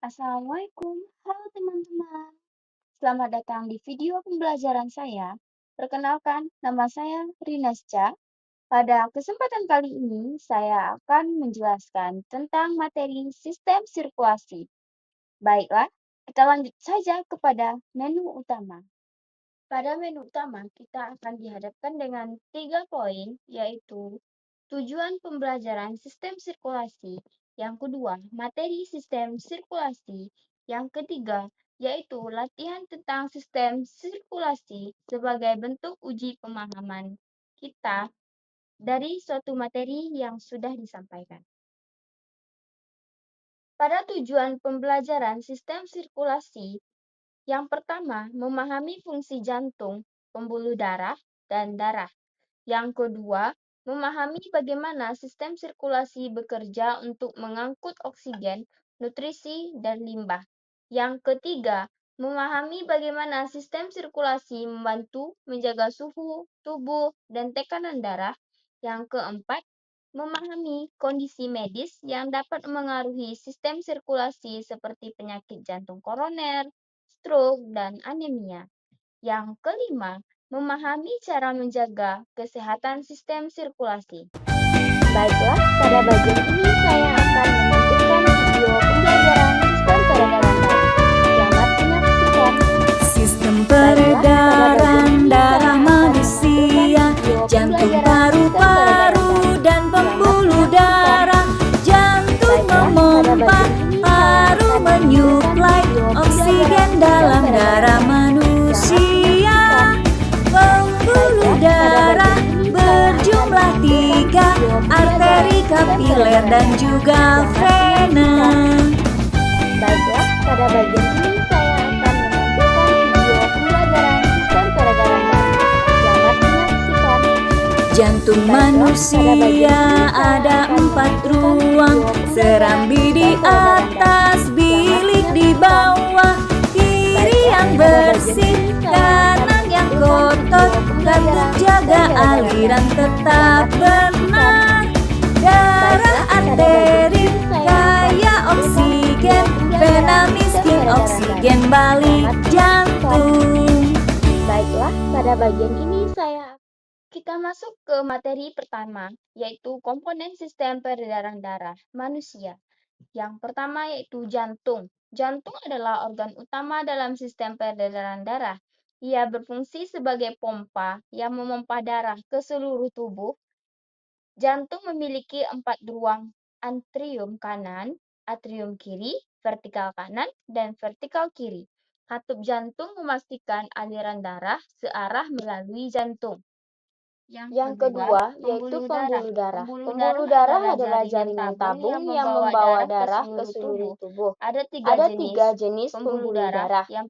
Assalamualaikum, halo teman-teman. Selamat datang di video pembelajaran saya. Perkenalkan, nama saya Rinasca. Pada kesempatan kali ini, saya akan menjelaskan tentang materi sistem sirkulasi. Baiklah, kita lanjut saja kepada menu utama. Pada menu utama, kita akan dihadapkan dengan 3 poin, yaitu tujuan pembelajaran sistem sirkulasi, yang kedua, materi sistem sirkulasi, yang ketiga, yaitu latihan tentang sistem sirkulasi sebagai bentuk uji pemahaman kita dari suatu materi yang sudah disampaikan. Pada tujuan pembelajaran sistem sirkulasi, yang pertama, memahami fungsi jantung, pembuluh darah, dan darah. Yang kedua, memahami bagaimana sistem sirkulasi bekerja untuk mengangkut oksigen, nutrisi, dan limbah. Yang ketiga, memahami bagaimana sistem sirkulasi membantu menjaga suhu tubuh dan tekanan darah. Yang keempat, memahami kondisi medis yang dapat mengaruhi sistem sirkulasi seperti penyakit jantung koroner, stroke, dan anemia. Yang kelima, memahami cara menjaga kesehatan sistem sirkulasi. Baiklah, pada bagian ini saya akan menampilkan video pembelajaran sistem peredaran darah. Selamat menyaksikan. Sistem peredaran darah manusia, jantung, paru-paru, dan pembuluh darah. Jantung memompa, paru menyuplai oksigen dalam darah manusia. Pembuluh darah berjumlah 3, arteri, kapiler, dan juga vena. Baiklah, pada bagian ini saya akan menampilkan video pembelajaran sistem peredaran darah. Selamat menyaksikan. Jantung manusia ada 4 ruang, serambi di atas, bilik di bawah, kiri yang bersih, kanan yang kotor, untuk jaga aliran tetap benar. Darah arteri kaya oksigen, vena miskin oksigen balik jantung. Baiklah, pada bagian ini kita masuk ke materi pertama, yaitu komponen sistem peredaran darah manusia. Yang pertama yaitu jantung. Jantung adalah organ utama dalam sistem peredaran darah. Ia berfungsi sebagai pompa yang memompa darah ke seluruh tubuh. Jantung memiliki 4 ruang, atrium kanan, atrium kiri, vertikal kanan, dan vertikal kiri. Katup jantung memastikan aliran darah searah melalui jantung. Yang kedua yaitu pembuluh darah. Pembuluh darah adalah jaringan tabung yang membawa darah ke seluruh tubuh. Ada 3 jenis pembuluh darah. Yang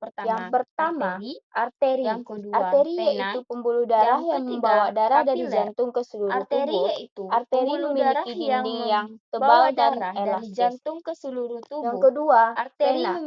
pertama, arteri. Arteri yaitu pembuluh darah yang membawa darah dari jantung ke seluruh tubuh. Arteri memiliki dinding yang tebal dan elastis. Yang kedua, vena.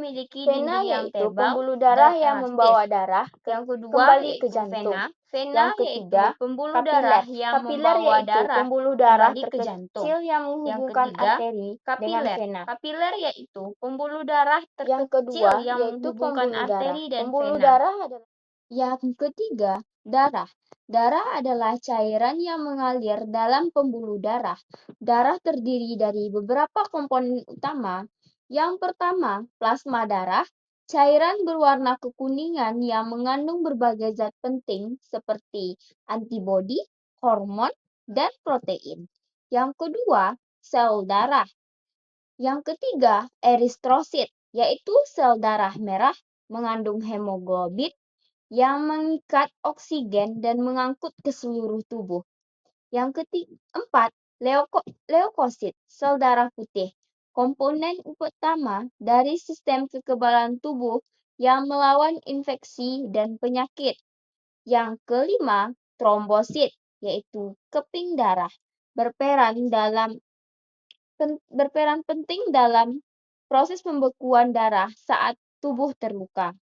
Vena yaitu pembuluh darah yang membawa darah kembali ke jantung. Yang ketiga, kapiler. Kapiler yaitu pembuluh darah terkecil yang menghubungkan arteri dengan vena. Kapiler yaitu pembuluh darah Yang terkecil kedua yang yaitu menghubungkan pembuluh darah. arteri dan Pembuluh vena. darah adalah yang ketiga, darah. Darah adalah cairan yang mengalir dalam pembuluh darah. Darah terdiri dari beberapa komponen utama. Yang pertama, plasma darah. Cairan berwarna kekuningan yang mengandung berbagai zat penting seperti antibodi, hormon, dan protein. Yang kedua, sel darah. Yang ketiga, eritrosit, yaitu sel darah merah mengandung hemoglobin yang mengikat oksigen dan mengangkut ke seluruh tubuh. Yang keempat, leukosit, sel darah putih, komponen utama dari sistem kekebalan tubuh yang melawan infeksi dan penyakit. Yang kelima, trombosit, yaitu keping darah, berperan penting dalam proses pembekuan darah saat tubuh terluka.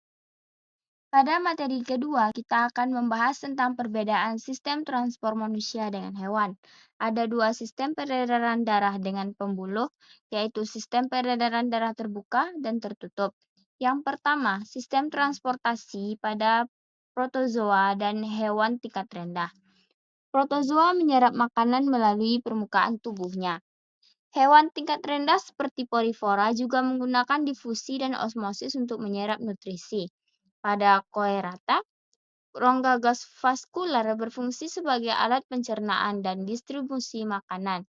Pada materi kedua, kita akan membahas tentang perbedaan sistem transport manusia dengan hewan. Ada dua sistem peredaran darah dengan pembuluh, yaitu sistem peredaran darah terbuka dan tertutup. Yang pertama, sistem transportasi pada protozoa dan hewan tingkat rendah. Protozoa menyerap makanan melalui permukaan tubuhnya. Hewan tingkat rendah seperti porifora juga menggunakan difusi dan osmosis untuk menyerap nutrisi. Pada Coelurata, rongga gas vaskular berfungsi sebagai alat pencernaan dan distribusi makanan.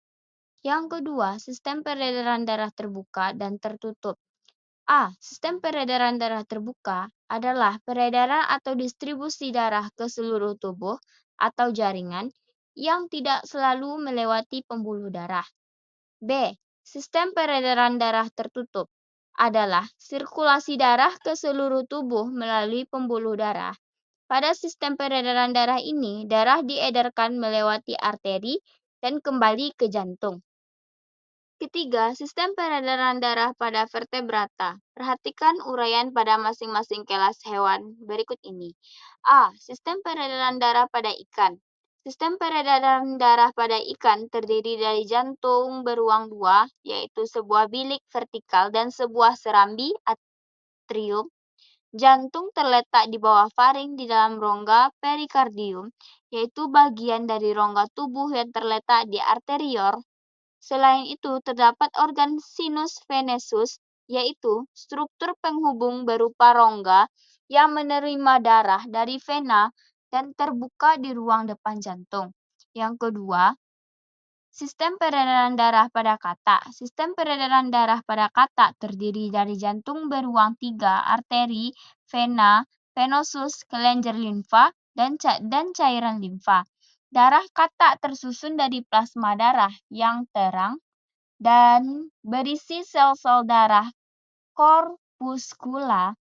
Yang kedua, sistem peredaran darah terbuka dan tertutup. Sistem peredaran darah terbuka adalah peredaran atau distribusi darah ke seluruh tubuh atau jaringan yang tidak selalu melewati pembuluh darah. B. Sistem peredaran darah tertutup adalah sirkulasi darah ke seluruh tubuh melalui pembuluh darah. Pada sistem peredaran darah ini, darah diedarkan melewati arteri dan kembali ke jantung. Ketiga, sistem peredaran darah pada vertebrata. Perhatikan uraian pada masing-masing kelas hewan berikut ini. Sistem peredaran darah pada ikan. Sistem peredaran darah pada ikan terdiri dari jantung beruang dua, yaitu sebuah bilik vertikal dan sebuah serambi atrium. Jantung terletak di bawah faring di dalam rongga perikardium, yaitu bagian dari rongga tubuh yang terletak di arterior. Selain itu, terdapat organ sinus venesus, yaitu struktur penghubung berupa rongga yang menerima darah dari vena dan terbuka di ruang depan jantung. Yang kedua, sistem peredaran darah pada katak. Sistem peredaran darah pada katak terdiri dari jantung beruang 3, arteri, vena, venosus, kelenjar limfa, dan cairan limfa. Darah katak tersusun dari plasma darah yang terang dan berisi sel-sel darah korpuskula,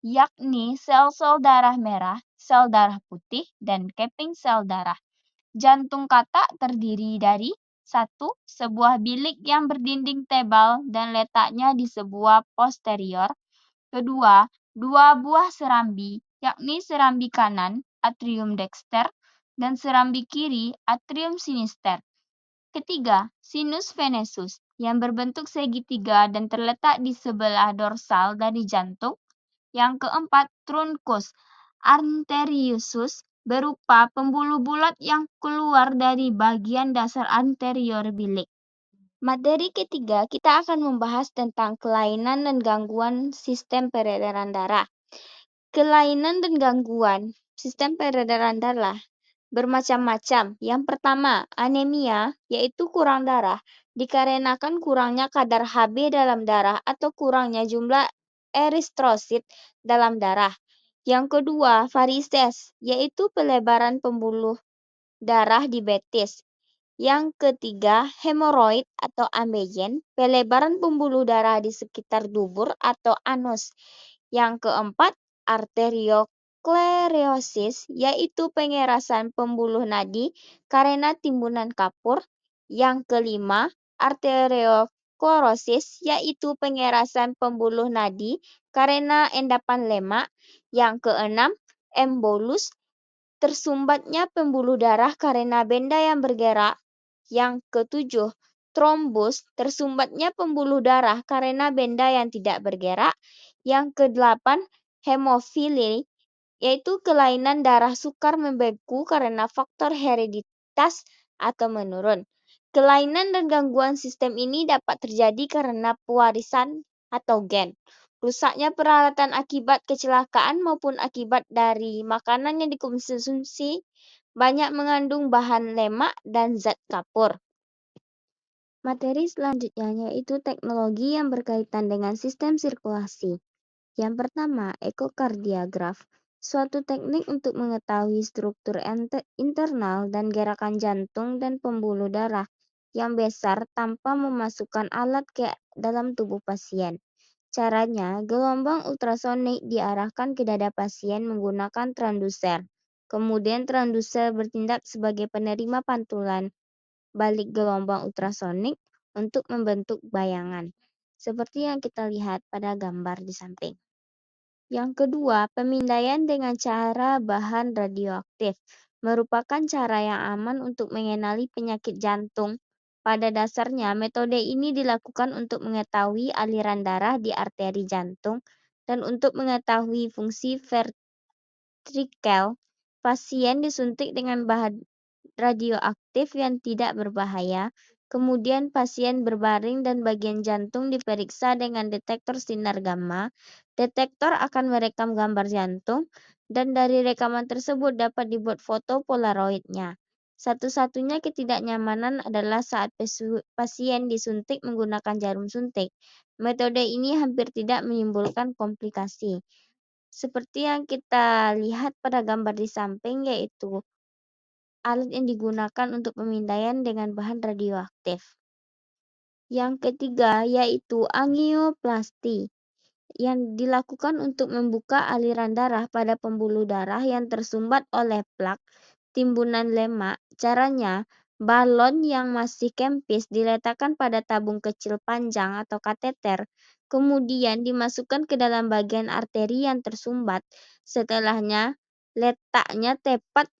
yakni sel-sel darah merah, sel darah putih, dan keping sel darah. Jantung katak terdiri dari 1. Sebuah bilik yang berdinding tebal dan letaknya di sebuah posterior. Kedua, 2 buah serambi, yakni serambi kanan, atrium dexter, dan serambi kiri, atrium sinister. Ketiga, sinus venesus yang berbentuk segitiga dan terletak di sebelah dorsal dari jantung. Yang keempat, truncus arteriosus berupa pembuluh bulat yang keluar dari bagian dasar anterior bilik. Materi ketiga, kita akan membahas tentang kelainan dan gangguan sistem peredaran darah. Kelainan dan gangguan sistem peredaran darah bermacam-macam. Yang pertama, anemia, yaitu kurang darah, dikarenakan kurangnya kadar Hb dalam darah atau kurangnya jumlah eritrosit dalam darah. Yang kedua, varises, yaitu pelebaran pembuluh darah di betis. Yang ketiga, hemoroid atau ambeien, pelebaran pembuluh darah di sekitar dubur atau anus. Yang keempat, arteriosklerosis, yaitu pengerasan pembuluh nadi karena timbunan kapur. Yang kelima, arteriosklerosis, yaitu pengerasan pembuluh nadi karena endapan lemak. Yang keenam, embolus, tersumbatnya pembuluh darah karena benda yang bergerak. Yang ketujuh, trombus, tersumbatnya pembuluh darah karena benda yang tidak bergerak. Yang kedelapan, hemofili, yaitu kelainan darah sukar membeku karena faktor hereditas atau menurun. Kelainan dan gangguan sistem ini dapat terjadi karena pewarisan atau gen, rusaknya peralatan akibat kecelakaan maupun akibat dari makanan yang dikonsumsi banyak mengandung bahan lemak dan zat kapur. Materi selanjutnya yaitu teknologi yang berkaitan dengan sistem sirkulasi. Yang pertama, ekokardiograf, suatu teknik untuk mengetahui struktur internal dan gerakan jantung dan pembuluh darah yang besar tanpa memasukkan alat ke dalam tubuh pasien. Caranya, gelombang ultrasonik diarahkan ke dada pasien menggunakan transducer. Kemudian transducer bertindak sebagai penerima pantulan balik gelombang ultrasonik untuk membentuk bayangan, seperti yang kita lihat pada gambar di samping. Yang kedua, pemindaian dengan cara bahan radioaktif merupakan cara yang aman untuk mengenali penyakit jantung. Pada dasarnya, metode ini dilakukan untuk mengetahui aliran darah di arteri jantung dan untuk mengetahui fungsi ventrikel. Pasien disuntik dengan bahan radioaktif yang tidak berbahaya. Kemudian pasien berbaring dan bagian jantung diperiksa dengan detektor sinar gamma. Detektor akan merekam gambar jantung dan dari rekaman tersebut dapat dibuat foto polaroidnya. Satu-satunya ketidaknyamanan adalah saat pasien disuntik menggunakan jarum suntik. Metode ini hampir tidak menimbulkan komplikasi. Seperti yang kita lihat pada gambar di samping, yaitu alat yang digunakan untuk pemindaian dengan bahan radioaktif. Yang ketiga yaitu angioplasti, yang dilakukan untuk membuka aliran darah pada pembuluh darah yang tersumbat oleh plak, timbunan lemak. Caranya, balon yang masih kempis diletakkan pada tabung kecil panjang atau kateter, kemudian dimasukkan ke dalam bagian arteri yang tersumbat. Setelahnya, letaknya tepat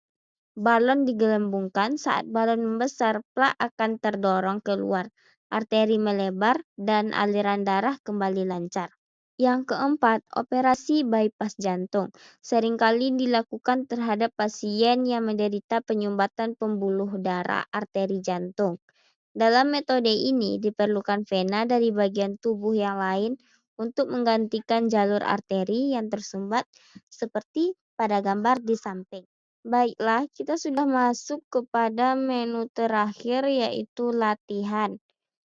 balon digelembungkan. Saat balon membesar, plak akan terdorong keluar, arteri melebar, dan aliran darah kembali lancar. Yang keempat, operasi bypass jantung seringkali dilakukan terhadap pasien yang menderita penyumbatan pembuluh darah arteri jantung. Dalam metode ini diperlukan vena dari bagian tubuh yang lain untuk menggantikan jalur arteri yang tersumbat seperti pada gambar di samping. Baiklah, kita sudah masuk kepada menu terakhir yaitu latihan.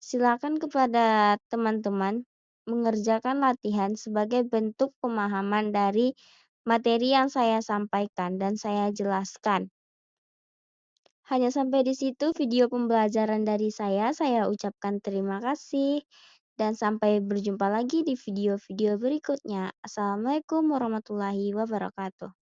Silakan kepada teman-teman mengerjakan latihan sebagai bentuk pemahaman dari materi yang saya sampaikan dan saya jelaskan. Hanya sampai di situ video pembelajaran dari saya ucapkan terima kasih dan sampai berjumpa lagi di video-video berikutnya. Assalamualaikum warahmatullahi wabarakatuh.